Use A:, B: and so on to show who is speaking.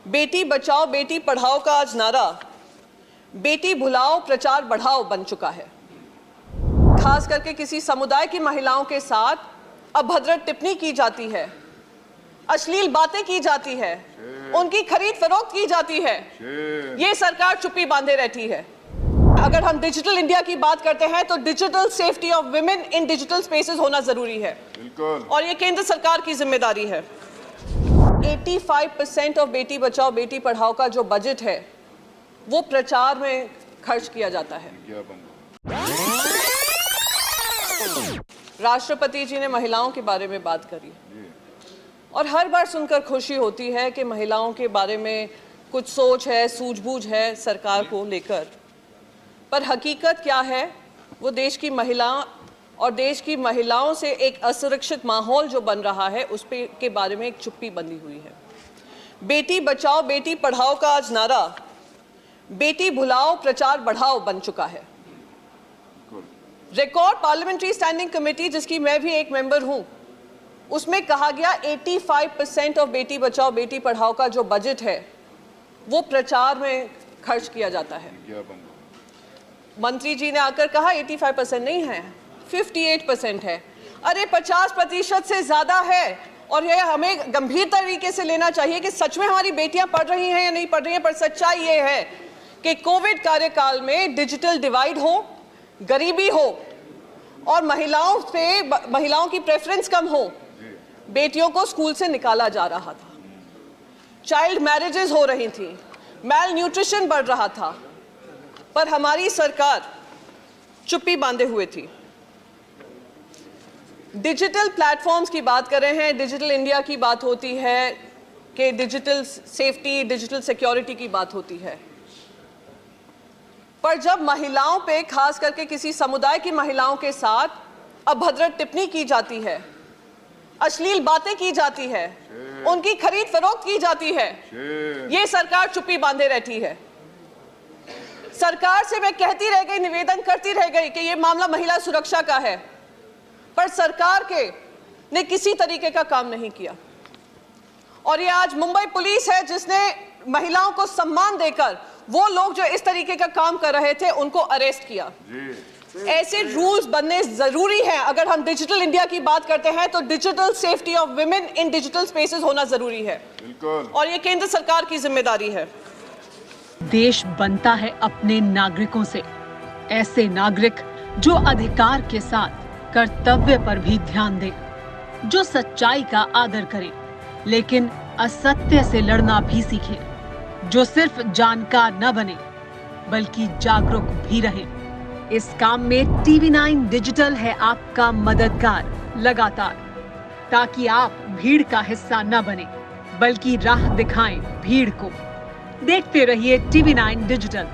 A: बेटी बचाओ बेटी पढ़ाओ का आज नारा बेटी भुलाओ प्रचार बढ़ाओ बन चुका है। खास करके किसी समुदाय की महिलाओं के साथ अभद्र टिप्पणी की जाती है, अश्लील बातें की जाती है, उनकी खरीद फरोख्त की जाती है। ये सरकार चुप्पी बांधे रहती है। अगर हम डिजिटल इंडिया की बात करते हैं तो digital safety of women in digital spaces होना जरूरी है और ये केंद्र सरकार की जिम्मेदारी है। 85% ऑफ बेटी बचाओ बेटी पढ़ाओ का जो बजट है वो प्रचार में खर्च किया जाता है। राष्ट्रपति जी ने महिलाओं के बारे में बात करी और हर बार सुनकर खुशी होती है कि महिलाओं के बारे में कुछ सोच है, सूझबूझ है सरकार को लेकर। पर हकीकत क्या है, वो देश की महिला और देश की महिलाओं से एक असुरक्षित माहौल जो बन रहा है उस के बारे में एक चुप्पी बंधी हुई है। बेटी बचाओ बेटी पढ़ाओ का आज नारा बेटी भुलाओ प्रचार बढ़ाओ बन चुका है। रिकॉर्ड पार्लियामेंट्री स्टैंडिंग कमेटी जिसकी मैं भी एक मेंबर हूं, उसमें कहा गया 85% ऑफ बेटी बचाओ बेटी पढ़ाओ का जो बजट है वो प्रचार में खर्च किया जाता है। मंत्री जी ने आकर कहा 85% नहीं है, 58% है। अरे 50% से ज्यादा है और यह हमें गंभीर तरीके से लेना चाहिए कि सच में हमारी बेटियां पढ़ रही हैं या नहीं पढ़ रही हैं। पर सच्चाई ये है कि कोविड कार्यकाल में डिजिटल डिवाइड हो, गरीबी हो और महिलाओं की प्रेफरेंस कम हो, बेटियों को स्कूल से निकाला जा रहा था, चाइल्ड मैरिजेस हो रही थी, मैल न्यूट्रिशन बढ़ रहा था, पर हमारी सरकार चुप्पी बांधे हुए थी। डिजिटल प्लेटफॉर्म्स की बात कर रहे हैं, डिजिटल इंडिया की बात होती है कि डिजिटल सेफ्टी, डिजिटल सिक्योरिटी की बात होती है, पर जब महिलाओं पे, खास करके किसी समुदाय की महिलाओं के साथ अभद्र टिप्पणी की जाती है, अश्लील बातें की जाती है, उनकी खरीद फरोख्त की जाती है, ये सरकार चुप्पी बांधे रहती है। सरकार से मैं कहती रह गई, निवेदन करती रह गई कि ये मामला महिला सुरक्षा का है, पर सरकार ने किसी तरीके का काम नहीं किया। और ये आज मुंबई पुलिस है जिसने महिलाओं को सम्मान देकर वो लोग जो इस तरीके का काम कर रहे थे उनको अरेस्ट किया। ऐसे रूल्स बनने जरूरी हैं। अगर हम डिजिटल इंडिया की बात करते हैं तो digital safety of women in digital spaces होना जरूरी है और ये केंद्र सरकार की जिम्मेदारी है।
B: देश बनता है अपने नागरिकों से, ऐसे नागरिक जो अधिकार के साथ कर्तव्य पर भी ध्यान दें, जो सच्चाई का आदर करें लेकिन असत्य से लड़ना भी सीखें, जो सिर्फ जानकार न बने बल्कि जागरूक भी रहें। इस काम में TV9 डिजिटल है आपका मददगार लगातार, ताकि आप भीड़ का हिस्सा न बने बल्कि राह दिखाएं भीड़ को। देखते रहिए TV9 डिजिटल।